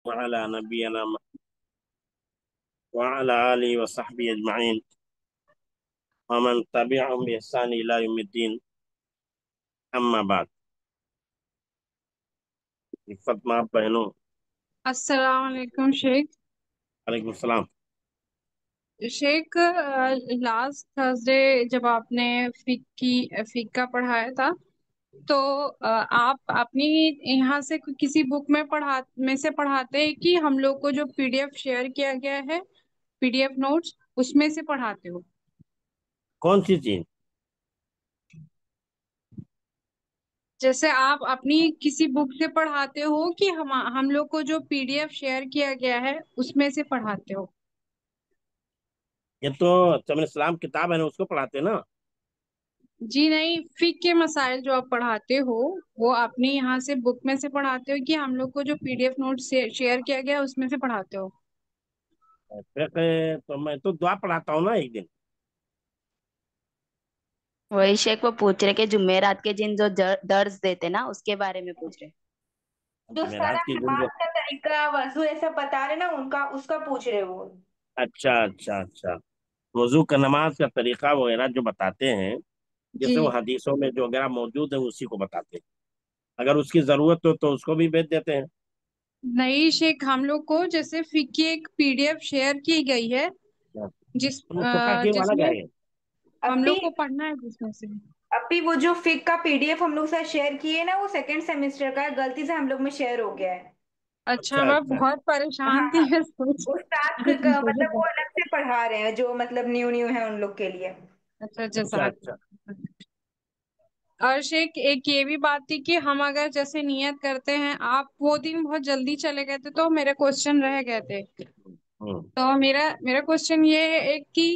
وعلى نبينا وعلى آله وصحبه أجمعين ومن تبعهم بإحسان إلى يوم الدين أما بعد. عزت ماں بہنوں، السلام علیکم شیخ۔ وعلیکم السلام. شیخ، لاسٹ تھرسڈے جب آپ نے فقہ پڑھایا تھا تو آپ اپنی یہاں سے کسی بک میں سے پڑھاتے ہیں کہ ہم لوگ کو جو پی ڈی ایف شیئر کیا گیا ہے، پی ڈی ایف نوٹس، اس میں سے پڑھاتے ہو؟ کون سی چیز؟ جیسے آپ اپنی کسی بک سے پڑھاتے ہو کہ ہم لوگ کو جو پی ڈی ایف شیئر کیا گیا ہے اس میں سے پڑھاتے ہو؟ یہ تو چمن اسلام کتاب ہے نا، اس کو پڑھاتے ہیں نا. جی نہیں، فقہ کے مسائل جو آپ پڑھاتے ہو وہ اپنے یہاں سے بک میں سے پڑھاتے ہو کہ ہم لوگ کو جو P D F note share کیا گیا اس میں سے پڑھاتے ہو؟ تو میں تو دعا پڑھاتا ہوں نا ایک دن. وہی شیخ وہ پوچھ رہے کہ جمعرات کے دن جو درس دیتے نا اس کے بارے میں پوچھ رہے. جو سارا جمعرات کی دن جو. نماز کا طریقہ وضو ایسا بتا رہے نا، اس کا پوچھ رہے وہ. اچھا اچھا اچھا. وضو کا، نماز کا طریقہ وغیرہ جو بتاتے ہیں، جی جیسے وہ حدیثوں میں جو وغیرہ موجود ہے اسی کو بتاتے ہیں. اگر اس کی ضرورت ہو تو اس کو بھی بھیج دیتے ہیں. نہیں شیخ، ہم لوگ کو جیسے فقہ کی ایک پی ڈی ایف شیئر کی گئی ہے تو مصطفیٰ کی جس والا میں گئے ہیں. ہم ابھی لوگ کو پڑھنا ہے جس میں سے. ابھی وہ جو فک کا پی ڈی ایف ہم لوگ ساتھ شیئر کیے نا، وہ سیکنڈ سیمسٹر کا ہے، غلطی سے ہم لوگ میں شیئر ہو گیا ہے. اچھا، اچھا میں اچھا. بہت ہاں پریشان تھی ہاں، میں سوچ استاد مطلب وہ الگ سے پڑھا رہے ہیں جو مطلب نیو نیو ہے ان لوگ کے لیے. اچھا اچھا جزاک اچھا. اللہ. اور شیخ ایک یہ بھی بات تھی کہ ہم اگر جیسے نیت کرتے ہیں، آپ وہ دن بہت جلدی چلے گئے تھے تو میرے کوشچن رہ گئے تھے. ہوں. تو میرا کوشچن یہ ہے ایک کہ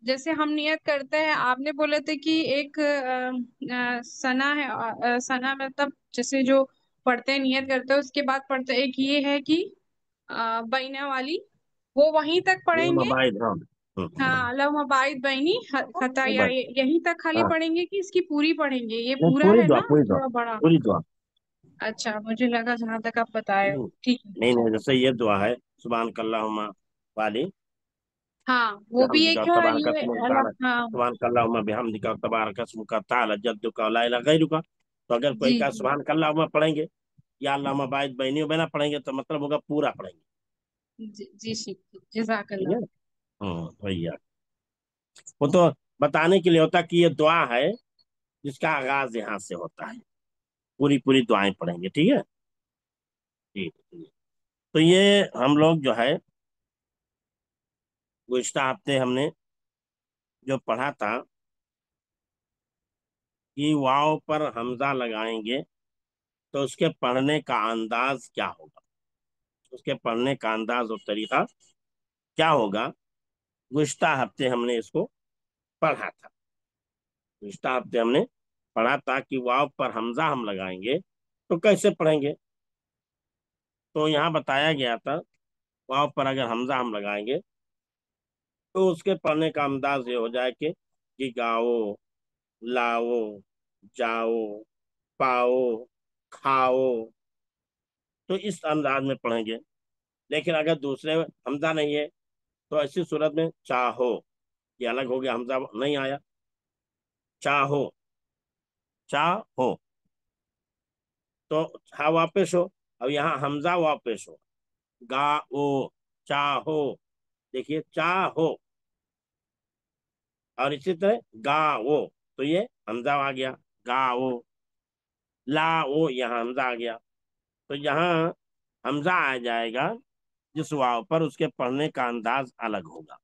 جیسے ہم نیت کرتے ہیں، آپ نے بولے تھے کہ ایک سنا ہے، سنا مطلب جیسے جو پڑھتے ہیں نیت کرتے ہیں اس کے بعد پڑھتے ہیں، ایک یہ ہے کہ بینا والی وہ وہیں تک پڑھیں گے. مباحث، ہاں. ہاں، اللہم باعث بینی خطایا، بس. یہیں تک خالی ہاں. پڑھیں گے کہ اس کی پوری پڑھیں گے؟ یہ نہیں، پورا پوری ہے دعا، نا پوری دعا، تھوڑا بڑا؟ پوری دعا. اچھا، مجھے لگا جہاں تک آپ بتائے ہو. نہیں ٹھیک ہے. نہیں نہیں، جیسے یہ دعا ہے سبحانک اللہم والی، ہاں وہ بھی بحمدک ایک ہے تبارک یہ اسمک تعالی، اللہ. ہاں سبحانک اللہم بحمدک تبارک اسمک تعالی جدک لا الہ غیرک. تو اگر کوئی جی کا جی سبحانک اللہم پڑھیں گے یا اللہم باعث بینی و بینا پڑھیں گے تو مطلب ہوگا پورا پڑھیں گے. جی جی شیخ، جزاک ٹھیک اللہ. ہے. وہی ہے. وہ تو بتانے کے لیے ہوتا کہ یہ دعا ہے جس کا آغاز یہاں سے ہوتا ہے. پوری پوری دعائیں پڑھیں گے. ٹھیک ہے. ٹھیک ہے. تو یہ ہم لوگ جو ہے گزشتہ ہفتے ہم نے جو پڑھا تھا کہ واو پر حمزہ لگائیں گے تو اس کے پڑھنے کا انداز کیا ہوگا، اس کے پڑھنے کا انداز اور طریقہ کیا ہوگا. گزشتہ ہفتے ہم نے اس کو پڑھا تھا. گزشتہ ہفتے ہم نے پڑھا تھا کہ واو پر حمزہ ہم لگائیں گے تو کیسے پڑھیں گے. تو یہاں بتایا گیا تھا واو پر اگر حمزہ ہم لگائیں گے تو اس کے پڑھنے کا انداز یہ ہو جائے کہ گاؤ، لاؤ، جاؤ، پاؤ، کھاؤ، تو اس انداز میں پڑھیں گے. لیکن اگر دوسرے حمزہ نہیں ہے تو ایسی صورت میں چاہو، یہ الگ ہو گیا، حمزہ نہیں آیا. چاہو، چاہو، تو ہا واپس ہو. اب یہاں حمزہ واپس ہو، گا او، چاہو. دیکھیے چاہو، اور اسی طرح گا او، تو یہ حمزہ آ گیا، گا او. لا او، یہاں حمزہ آ گیا. تو یہاں حمزہ آ جائے گا جس واو پر، اس کے پڑھنے کا انداز الگ ہوگا.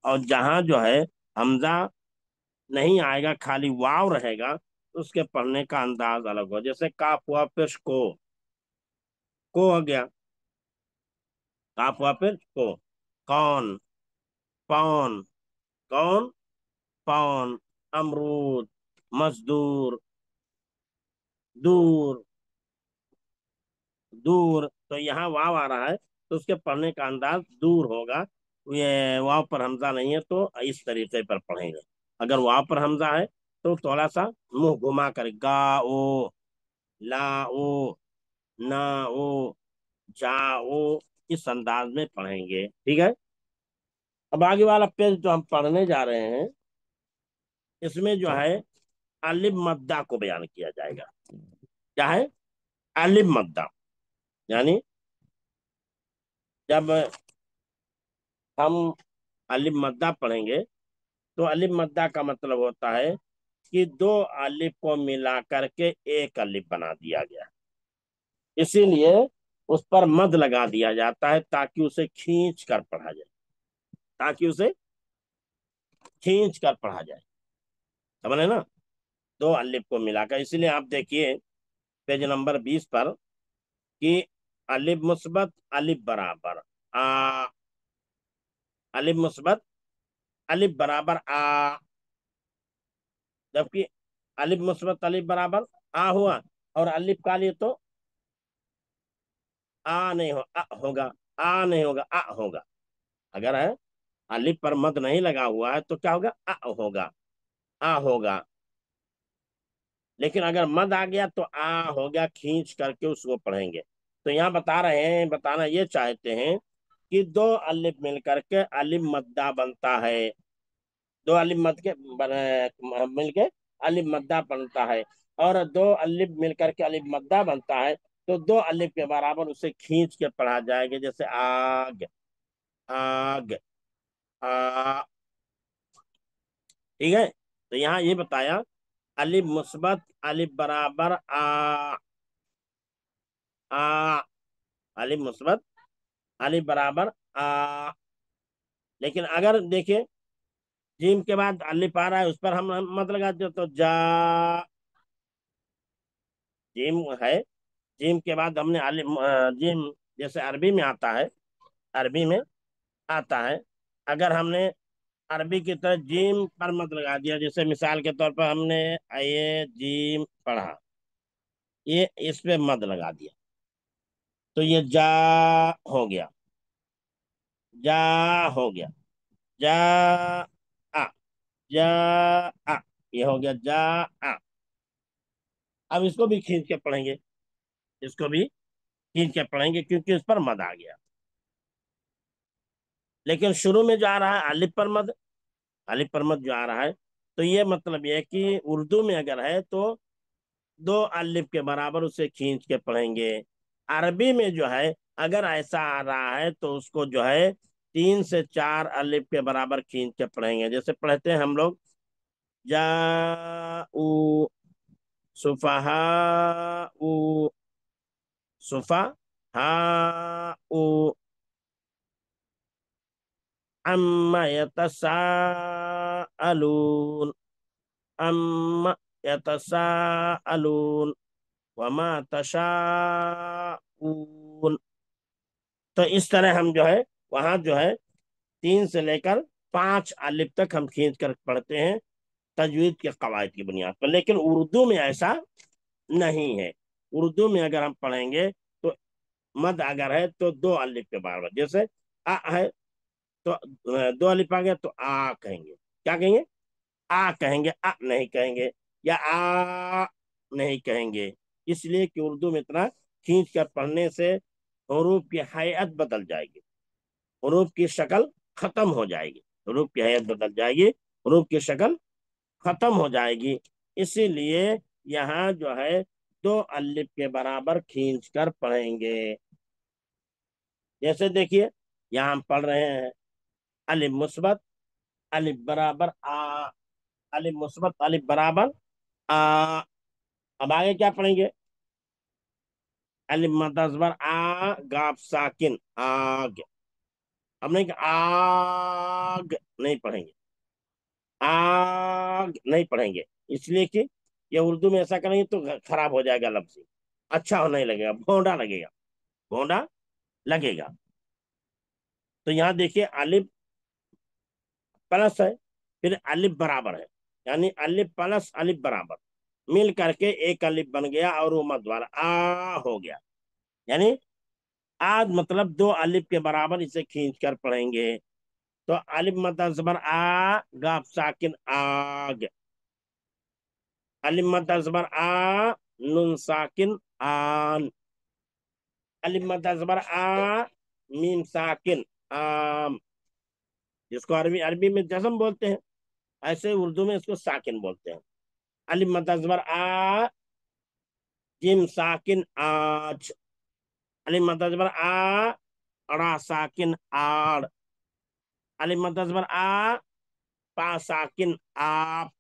اور جہاں جو ہے حمزہ نہیں آئے گا، خالی واو رہے گا، تو اس کے پڑھنے کا انداز الگ ہوگا. جیسے کاف ہوا پیش کو ہو گیا، کاف ہوا پیش کو. کون، پون، کون، پون. امرود، مزدور، دور، دور. تو یہاں واو آ رہا ہے تو اس کے پڑھنے کا انداز دور ہوگا. یہ واو پر حمزہ نہیں ہے تو اس طریقے پر پڑھیں گے. اگر واو پر حمزہ ہے تو تھوڑا سا منہ گھما کر گا او، لا او، نا او، جا او، इस अंदाज में पढ़ेंगे। ठीक है, अब आगे वाला पेज जो हम पढ़ने जा रहे हैं, इसमें जो है अलिफ मद्दा को बयान किया जाएगा। क्या है? अलिफ मद्दा, यानी जब हम अलिफ मद्दा पढ़ेंगे तो अलिफ मद्दा का मतलब होता है कि दो अलिफ को मिला करके एक अलिफ बना दिया गया, इसीलिए उस पर मद लगा दिया जाता है ताकि उसे खींच कर पढ़ा जाए, ताकि उसे खींच कर पढ़ा जाए। समझे ना? दो अलिफ को मिलाकर, इसीलिए आप देखिए पेज नंबर 20 पर कि अलिफ मुस्बत अलिफ बराबर आ, अलिफ मुस्बत अलिफ बराबर आ, जबकि अलिफ मुस्बत अलिफ बराबर आ हुआ, और अलिफ का लिए तो आ नहीं हो, आ होगा, आ नहीं होगा, आ होगा। अगर है अलिफ पर मद नहीं लगा हुआ है तो क्या होगा? आ होगा, आ होगा। लेकिन अगर मद आ गया तो आ हो गया, खींच करके उसको पढ़ेंगे। तो यहाँ बता रहे हैं, बताना ये चाहते हैं कि दो अलिफ मिल करके अलिफ मद्दा बनता है, दो अलिफ मद के मिल के अलिफ मद्दा बनता है, और दो अलिफ मिल करके अलिफ मद्दा बनता है, तो दो अलिफ के बराबर उसे खींच के पढ़ा जाएगा, जैसे आग, आग, आ। ठीक है, तो यहाँ ये बताया अलिफ मुस्बत अलिफ बराबर आ, आ, अलिफ मुस्बत अलिफ बराबर आ। लेकिन अगर देखिए जीम के बाद अलिफ आ रहा है, उस पर हम मत लगाते हो तो जा, जीम है, जीम के बाद हमने अलिफ जीम जैसे अरबी में आता है, अरबी में आता है, अगर हमने अरबी की तरह जीम पर मत लगा दिया, जैसे मिसाल के तौर पर हमने ये जीम पढ़ा, ये इस पे मद लगा दिया, तो ये जा हो गया, जा हो गया, जा आ, जा आ, ये हो गया जा आ। अब इसको भी खींच के पढ़ेंगे, इसको भी खींच के पढ़ेंगे क्योंकि इस पर मद आ गया। लेकिन शुरू में जो आ रहा है अलिफ पर मद, अलिफ पर मद जो आ रहा है, तो ये मतलब ये है कि उर्दू में अगर है तो दो अलिफ के बराबर उसे खींच के पढ़ेंगे। अरबी में जो है अगर ऐसा आ रहा है तो उसको जो है 3 से 4 अलिफ के बराबर खींच के पढ़ेंगे। जैसे पढ़ते हैं हम लोग, जाऊ सुफहाउ, सुफहाउ अम्मा यतसाअलून, अम्मा यतसाअलून वमा तशाऊन। तो इस तरह हम जो है वहां जो है 3 से लेकर 5 अलिफ तक हम खींच कर पढ़ते हैं तजवीद के कवायद की बुनियाद पर। लेकिन उर्दू में ऐसा नहीं है। उर्दू में अगर हम पढ़ेंगे तो मद अगर है तो दो अलिफ के बराबर, जैसे आ है तो दो अलिफ आ गया तो आ कहेंगे, क्या कहेंगे? आ कहेंगे, आ नहीं कहेंगे, या आ नहीं कहेंगे। इसलिए कि उर्दू में इतना खींच कर पढ़ने से हरूफ की हैयत बदल जाएगी, हरूफ की शक्ल खत्म हो जाएगी, हरूफ की हैयत बदल जाएगी, हरूफ की शक्ल खत्म हो जाएगी। इसीलिए यहाँ जो है दो अलिफ के बराबर खींच कर पढ़ेंगे। जैसे देखिए यहाँ हम पढ़ रहे हैं अलिफ मुस्बत अलिफ बराबर आ, अलिफ मुस्बत अलिफ बराबर आ। अब आगे क्या पढ़ेंगे? अलिफ मद्दा ज़बर आ, गाफ साकिन आग। अब नहीं, आग नहीं पढ़ेंगे, आग नहीं पढ़ेंगे, इसलिए कि ये उर्दू में ऐसा करेंगे तो खराब हो जाएगा लफ्ज, अच्छा हो नहीं लगेगा, भोंडा लगेगा, भोंडा लगेगा। तो यहाँ देखिए अलिफ प्लस है, फिर अलिफ बराबर है, यानी अलिफ प्लस अलिफ बराबर मिल करके एक अलिफ बन गया और वो मद वाला आ हो गया। यानी आज मतलब दो अलिफ के बराबर इसे खींच कर पढ़ेंगे। तो अलिफ मद्दा ज़बर आ, गाफ साकिन आग, अलिफ मद्दा ज़बर आ, नून साकिन आन, अलिफ मद्दा ज़बर आ, मीम साकिन आम, जिसको अरबी अरबी में जज़म बोलते हैं, ऐसे उर्दू में इसको साकिन बोलते हैं। अलिफ मद्द अज़बर आ, जिम साकिन आज, अलिफ मद्द अज़बर आ, अड़ा साकिन आड़, अलिफ मद्द अज़बर आ, पा साकिन आप,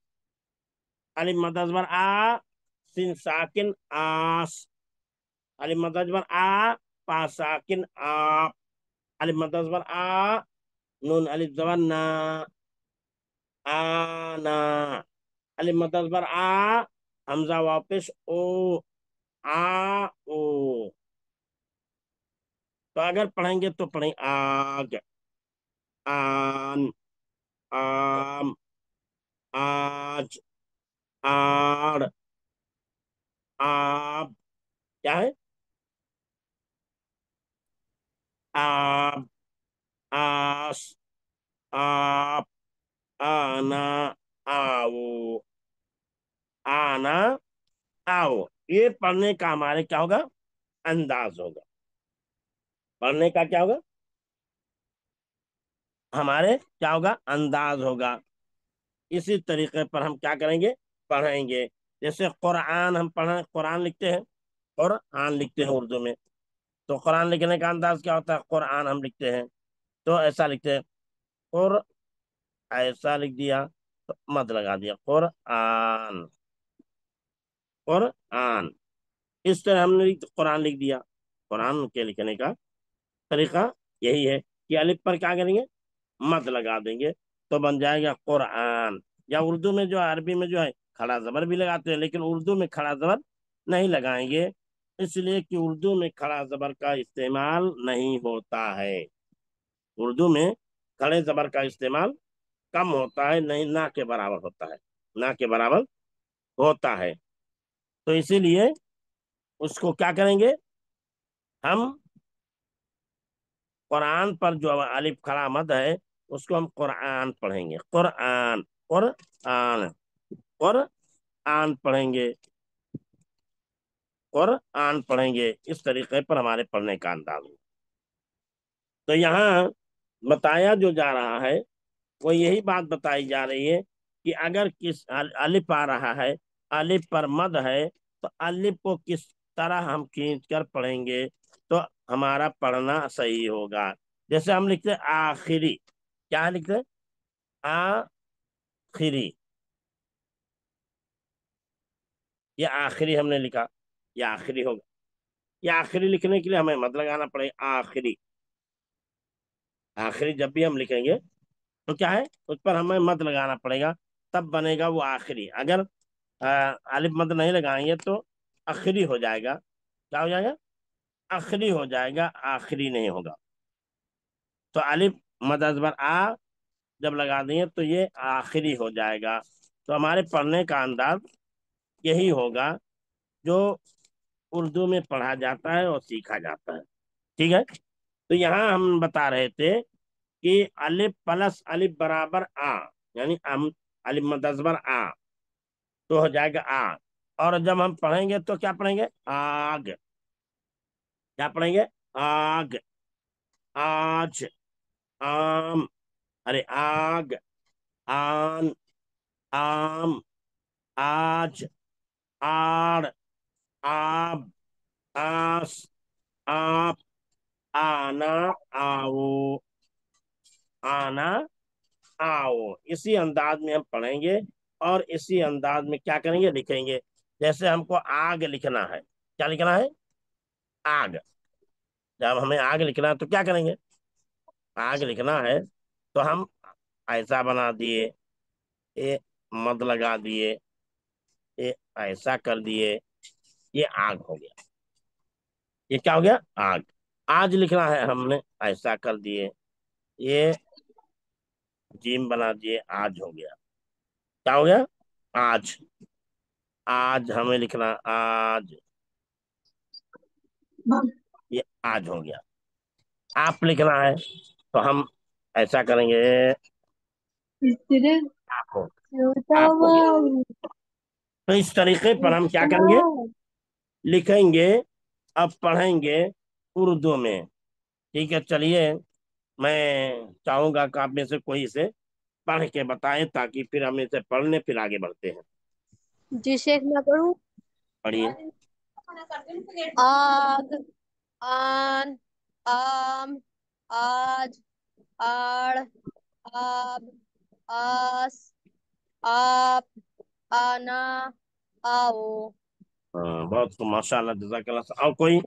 अलिफ मद्द अज़बर आ, सिन साकिन आस, अलिफ मद्द अज़बर आ, पा साकिन आप, अलिफ मद्द अज़बर आ, नून अलिफ ज़बर ना, आना, अलिफ मद्द अज़बर आ, हमजा वापिस ओ, आ ओ। तो अगर पढ़ेंगे तो पढ़ें आग, आन, आम, आज, आड़, आप, क्या है, आप, आस, आप, आना, आओ, आना, आओ। ये पढ़ने का हमारे क्या होगा, अंदाज होगा। पढ़ने का क्या होगा, हमारे क्या होगा, अंदाज होगा। इसी तरीके पर हम क्या करेंगे, पढ़ेंगे। जैसे कुरान हम पढ़ें, कुरान लिखते हैं, कुरान लिखते हैं उर्दू में, तो कुरान लिखने का अंदाज क्या होता है, कुरान हम लिखते हैं तो ऐसा लिखते हैं, कुर, ऐसा लिख दिया तो मत लगा दिया, कुरान, कुरान। इस तरह हमने कुरान लिख दिया। कुरान के लिखने का तरीका यही है कि अलिफ पर क्या करेंगे, मत लगा देंगे तो बन जाएगा कुरान। या उर्दू में जो है, अरबी में जो है खड़ा जबर भी लगाते हैं, लेकिन उर्दू में खड़ा जबर नहीं लगाएंगे, इसलिए कि उर्दू में खड़ा जबर का इस्तेमाल नहीं होता है। उर्दू में खड़े जबर का इस्तेमाल कम होता है, नहीं, ना के बराबर होता है, ना के बराबर होता है। तो इसीलिए उसको क्या करेंगे, हम कुरान पर जो अलिफ खड़ा मद है उसको हम कुरान पढ़ेंगे, कुरान, कुरान, कुरान पढ़ेंगे, कुरान पढ़ेंगे। इस तरीके पर हमारे पढ़ने का अंदाज हो। तो यहाँ बताया जो जा रहा है वो यही बात बताई जा रही है कि अगर किस अलिफ आ रहा है, अलिफ पर मद है, तो अलिफ को किस तरह हम खींच कर पढ़ेंगे तो हमारा पढ़ना सही होगा। जैसे हम लिखते हैं आखिरी, क्या लिखते हैं, आखिरी, ये आखिरी हमने लिखा, ये आखिरी होगा। ये आखिरी लिखने के लिए हमें मद लगाना पड़ेगा, आखिरी। आखिरी जब भी हम लिखेंगे तो क्या है, उस पर हमें मद लगाना पड़ेगा, तब बनेगा वो आखिरी। अगर अलिफ मद नहीं लगाएंगे तो आखिरी हो जाएगा, क्या हो जाएगा, आखिरी हो जाएगा, आखिरी नहीं होगा। तो अलिफ मद अजबर आ जब लगा देंगे तो ये आखिरी हो जाएगा। तो हमारे पढ़ने का अंदाज यही होगा जो उर्दू में पढ़ा जाता है और सीखा जाता है। ठीक है। तो यहाँ हम बता रहे थे कि अलिफ प्लस अलिफ बराबर आ, यानी हम अलिफ मद अजबर आ तो हो जाएगा आ। और जब हम पढ़ेंगे तो क्या पढ़ेंगे, आग, क्या पढ़ेंगे, आग, आज, आम, अरे आग, आन, आम, आज, आड़, आब, आस, आप, आना, आओ, आना, आओ। इसी अंदाज में हम पढ़ेंगे और इसी अंदाज में क्या करेंगे, लिखेंगे। जैसे हमको आग लिखना है, क्या लिखना है, आग। जब हमें आग लिखना है तो क्या करेंगे, आग लिखना है तो हम ऐसा बना दिए, ये मद लगा दिए, ये ऐसा कर दिए, ये आग हो गया। ये क्या हो गया, आग। आज लिखना है हमने, ऐसा कर दिए, ये जीम बना दिए, आज हो गया, क्या हो गया, आज। आज हमें लिखना, आज, ये आज हो गया। आप लिखना है तो हम ऐसा करेंगे, आप हो, आप हो गया। तो इस तरीके पर हम क्या करेंगे, लिखेंगे। अब पढ़ेंगे उर्दू में। ठीक है, चलिए मैं चाहूंगा कि आप में से कोई इसे पढ़ के बताएं, ताकि फिर हम इसे पढ़ने फिर आगे बढ़ते हैं। जी शेख, मैं पढ़ूं? पढ़िए। आग, आन, आम, आज, आड़, आब, आस, आप, आना, आओ। हाँ, बहुत खूब, माशाल्लाह, जज़ाकल्लाह। और कोई?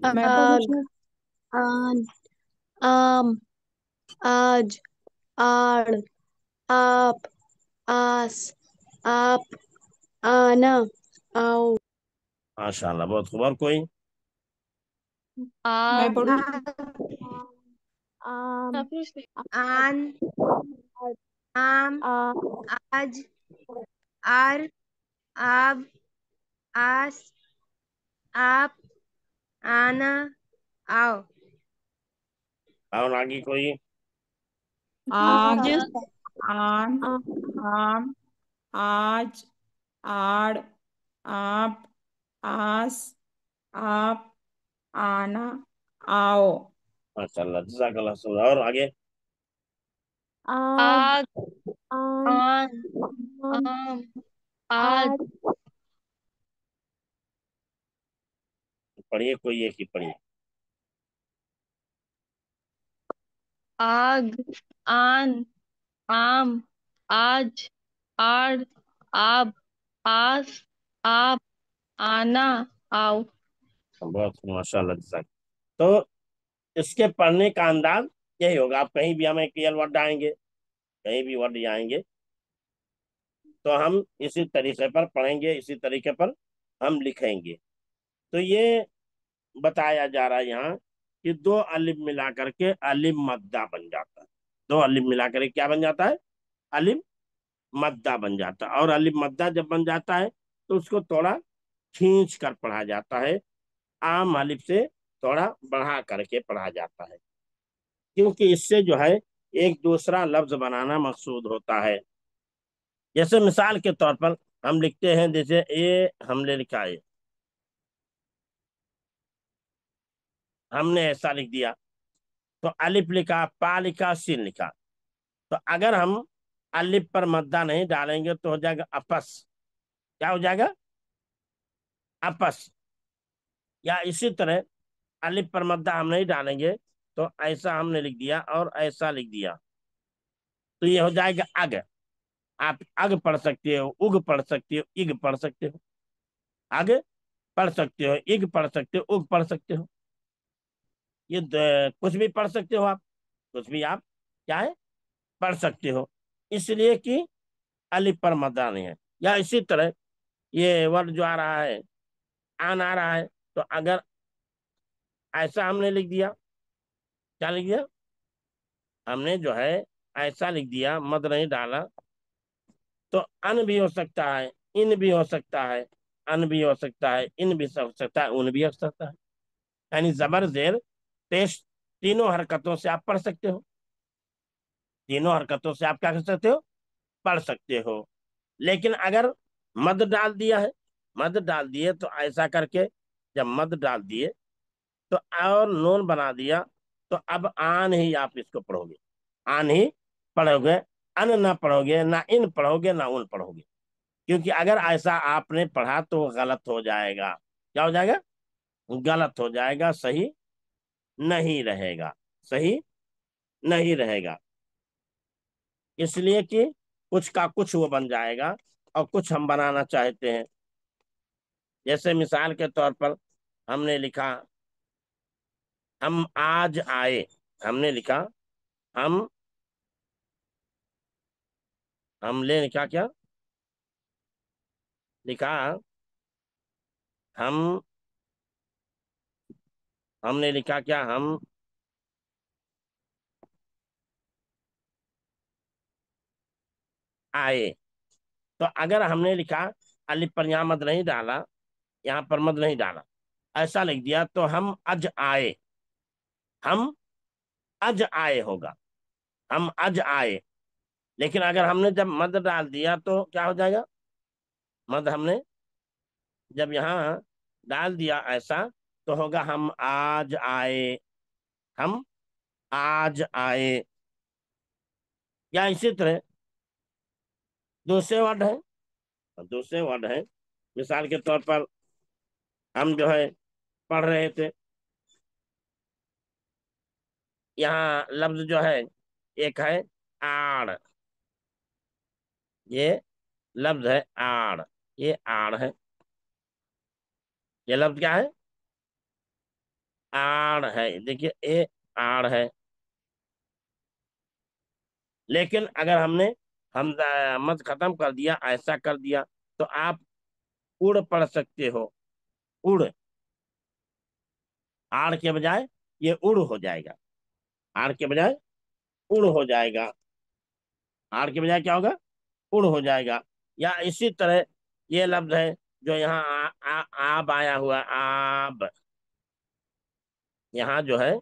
मैं पढ़ूं आग, शेख? आन, आम, आज, आड़, आप, आस, आप, आना, आओ। माशाल्लाह, बहुत खूब। और कोई? मैं आग, पढ़ूं? आम, आन, आम, आ, आज, आर, आब, आस, आप, आना, आओ। और आगे कोई? आग, आज, आन, आम, आज, आड़, आप, आस, आप, आना, आओ। माशाल्लाह, जज़ाकल्लाह। और आगे? आग, आन, आन, आम, आम, आज, आज, पढ़िए, कोई एक ही पढ़िए। आग, आन, आम, आज, आड़, आब, आस, आप, आना, आओ। बहुत खूब, माशाल्लाह, जज़ाक। तो इसके पढ़ने का अंदाज यही होगा। आप कहीं भी हमें क्लियर वर्ड आएंगे, कहीं भी वर्ड आएंगे, तो हम इसी तरीके पर पढ़ेंगे, इसी तरीके पर हम लिखेंगे। तो ये बताया जा रहा है यहाँ कि दो अलिफ मिला करके अलिफ मद्दा बन जाता है। दो अलिफ मिला करके क्या बन जाता है? अलिफ मद्दा बन जाता है। और अलिफ मद्दा जब बन जाता है तो उसको थोड़ा खींच कर पढ़ा जाता है, आम अलिफ से थोड़ा बढ़ा करके पढ़ा जाता है, क्योंकि इससे जो है एक दूसरा लफ्ज बनाना मकसूद होता है। जैसे मिसाल के तौर पर हम लिखते हैं, जैसे ये हमने लिखा है, हमने ऐसा लिख दिया, तो अलिफ लिखा, पा लिखा, सीन लिखा। तो अगर हम अलिफ पर मद्दा नहीं डालेंगे तो हो जाएगा अपस। क्या हो जाएगा? अपस। या इसी तरह अलिफ पर मद्दा हम नहीं डालेंगे, तो ऐसा हमने लिख दिया और ऐसा लिख दिया, तो ये हो जाएगा अग। आप अग पढ़ सकते हो, उग पढ़ सकते हो, इग पढ़ सकते हो। अग पढ़ सकते हो, इग पढ़ सकते हो, उग पढ़ सकते हो। ये कुछ भी पढ़ सकते हो आप, कुछ भी आप क्या है पढ़ सकते हो, इसलिए कि अलिफ पर मद्दा नहीं है। या इसी तरह ये वर्ड जो आ रहा है, आन आ रहा है, तो अगर ऐसा हमने लिख दिया, क्या लिख दिया हमने जो है, ऐसा लिख दिया, मद नहीं डाला, तो अन भी हो सकता है, इन भी हो सकता है, अन भी हो सकता है, इन भी हो सकता है, उन भी हो सकता है। यानी जबर जेर पेश, तीनों हरकतों से आप पढ़ सकते हो। तीनों हरकतों से आप क्या कर सकते हो? पढ़ सकते हो। लेकिन अगर मद डाल दिया है, मद डाल दिए तो ऐसा करके, जब मद डाल दिए तो और नून बना दिया, तो अब आन ही आप इसको पढ़ोगे, आन ही पढ़ोगे, अन ना पढ़ोगे, ना इन पढ़ोगे, ना उन पढ़ोगे। क्योंकि अगर ऐसा आपने पढ़ा तो वो गलत हो जाएगा। क्या हो जाएगा? गलत हो जाएगा, सही नहीं रहेगा, सही नहीं रहेगा। इसलिए कि कुछ का कुछ वो बन जाएगा और कुछ हम बनाना चाहते हैं। जैसे मिसाल के तौर पर हमने लिखा, हम आज आए। हमने लिखा, हम हमने लिखा क्या लिखा? हम हमने लिखा क्या? हम आए। तो अगर हमने लिखा, अलिफ पर यहाँ मद नहीं डाला, यहाँ पर मद नहीं डाला, ऐसा लिख दिया, तो हम अज आए, हम अज आए होगा, हम अज आए। लेकिन अगर हमने जब मद डाल दिया तो क्या हो जाएगा? मद हमने जब यहाँ डाल दिया ऐसा, تو ہوگا ہم آج آئے، ہم آج آئے. یا اسی طرح دوسرے ورڈ ہیں، دوسرے ورڈ ہیں. مثال کے طور پر ہم جو ہے پڑھ رہے تھے، یہاں لفظ جو ہے ایک ہے آڑ، یہ لفظ ہے آڑ، یہ آڑ ہے. یہ لفظ کیا ہے؟ آڑ ہے. دیکھیے اے آڑ ہے. لیکن اگر ہم نے حمزہ مد ختم کر دیا، ایسا کر دیا، تو آپ اڑ پڑھ سکتے ہو. اڑ، آڑ کے بجائے یہ اڑ ہو جائے گا. آڑ کے بجائے اڑ ہو جائے گا. آڑ کے بجائے کیا ہوگا؟ اڑ ہو جائے گا. یا اسی طرح یہ لفظ ہے جو یہاں آب آیا ہوا، آب. یہاں جو ہے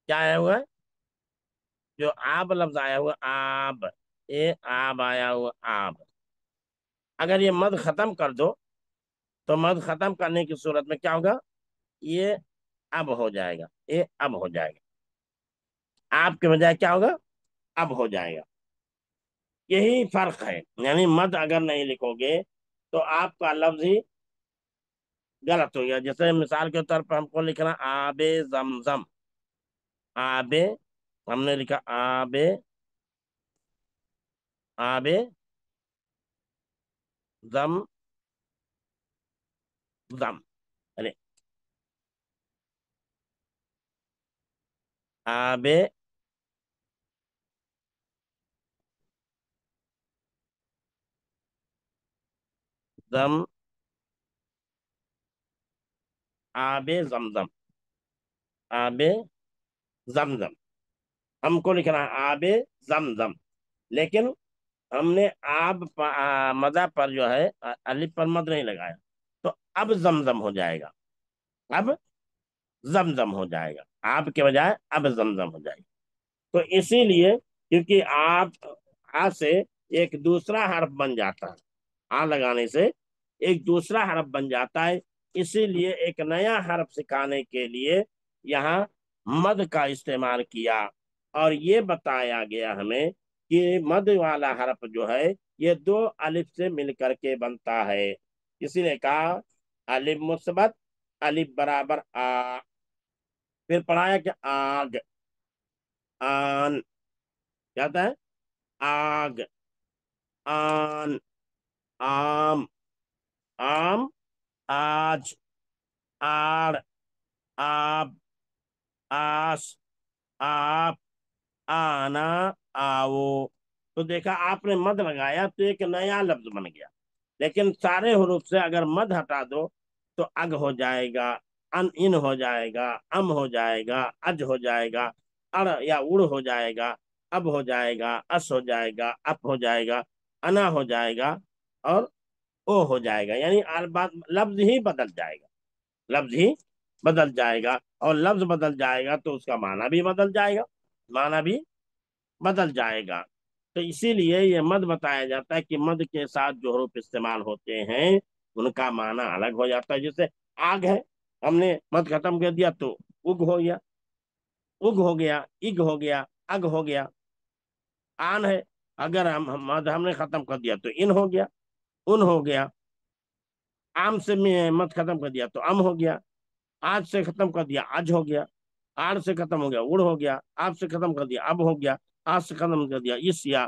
کیا آیا ہوا ہے؟ جو آب لفظ آیا ہوا، آب، اے آب آیا ہوا، آب. اگر یہ مد ختم کر دو تو مد ختم کرنے کی صورت میں کیا ہوگا؟ یہ اب ہو جائے گا، یہ اب ہو جائے گا. آپ کے بجائے کیا ہوگا؟ اب ہو جائے گا. یہی فرق ہے. یعنی مد اگر نہیں لکھو گے تو آپ کا لفظ ہی غلط ہو گیا. جیسے مثال کے طور پر ہم کو لکھنا آب زمزم. آب، ہم نے لکھا آب، آب زم زم. ارے آب زم، آب زمزم، آب زمزم. ہم کو لکھنا آب زمزم، لیکن ہم نے آب مدہ پر جو ہے الف پر مد نہیں لگایا، تو اب زمزم ہو جائے گا. اب زمزم ہو جائے گا. آپ کے بجائے اب زمزم ہو جائے گا. تو اسی لیے کیونکہ آپ آ سے ایک دوسرا حرف بن جاتا ہے، آ لگانے سے ایک دوسرا حرف بن جاتا ہے. اسی لیے ایک نیا حرف سکھانے کے لیے یہاں مد کا استعمال کیا، اور یہ بتایا گیا ہمیں کہ مد والا حرف جو ہے یہ دو الف سے مل کر کے بنتا ہے. اسی نے کہا الف مثبت، الف برابر آ. پھر پڑھایا کہ آگ، آن. کیا ہوتا ہے؟ آگ، آن، آم، آم، آج، آڑ، آب، آس، آپ، آنا، آو. تو دیکھا آپ نے مد لگایا تو ایک نیا لفظ بن گیا. لیکن سارے حروف سے اگر مد ہٹا دو تو اگ ہو جائے گا، ان ہو جائے گا، ام ہو جائے گا، اج ہو جائے گا، اڑ یا اڑ ہو جائے گا، اب ہو جائے گا، اس ہو جائے گا، اپ ہو جائے گا، انا ہو جائے گا، اور او ہو جائے گا. یعنی لفظ ہی بدل جائے گا، لفظ ہی بدل جائے گا. اور لفظ بدل جائے گا تو اس کا معنی بھی بدل جائے گا، معنی بھی بدل جائے گا. تو اسی لیے یہ مد بتایا جاتا ہے کہ مد کے ساتھ جو حروف استعمال ہوتے ہیں ان کا معنی الگ ہو جاتا ہے. جیسے آگ ہے، ہم نے مد ختم کر دیا تو اگ ہو گیا، اگ ہو گیا، اگ ہو گیا، اگ ہو گیا. آن ہے، اگر مد ہم نے ختم کر دیا تو ان ہو گیا، ان ہو گیا. آم سے مد ختم کر دیا تو ام ہو گیا. آج سے ختم کر دیا آج ہو گیا. آڑ سے ختم ہو گیا اڑ ہو گیا. آپ سے ختم کر دیا اب ہو گیا. آج سے ختم کر دیا اس یا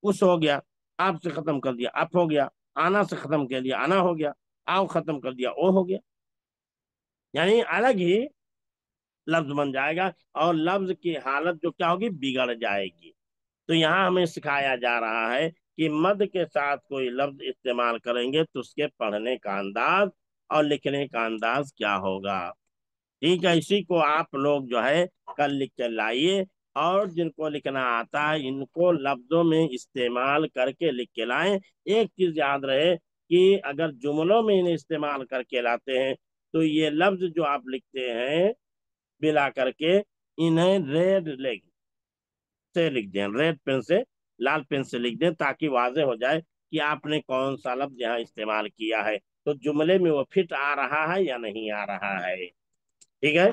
اس ہو گیا. آپ سے ختم کر دیا اپ ہو گیا. آنا سے ختم کر دیا آنا ہو گیا. آؤ ختم کر دیا او ہو گیا. یعنی الگ ہی لفظ بن جائے گا، اور لفظ کی حالت جو کیا ہوگی؟ بگڑ جائے گی. تو یہاں ہمیں سکھایا جا رہا ہے کہ مد کے ساتھ کوئی لفظ استعمال کریں گے تو اس کے پڑھنے کا انداز اور لکھنے کا انداز کیا ہوگا. ٹھیک ہے، اسی کو آپ لوگ جو ہے کل لکھ کے لائیے، اور جن کو لکھنا آتا ہے ان کو لفظوں میں استعمال کر کے لکھ کے لائیں. ایک چیز یاد رہے کہ اگر جملوں میں انہیں استعمال کر کے لاتے ہیں تو یہ لفظ جو آپ لکھتے ہیں ملا کر کے انہیں ریڈ سے لکھ دیں، ریڈ پین سے، لال پین سے لکھ دیں، تاکہ واضح ہو جائے کہ آپ نے کون سا لفظ یہاں استعمال کیا ہے. تو جملے میں وہ فٹ آ رہا ہے یا نہیں آ رہا ہے. ٹھیک ہے.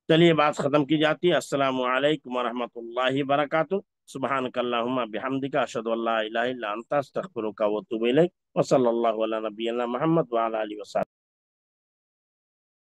چلیے بات ختم کی جاتی ہے. السلام علیکم ورحمۃ اللہ وبرکاتہ. سبحانک اللہم بحمدک اشہد ان لا الہ الا انت استغفرک و اتوب الیک وصلی اللہ علی نبینا محمد وعلی آلہ وصحبہ.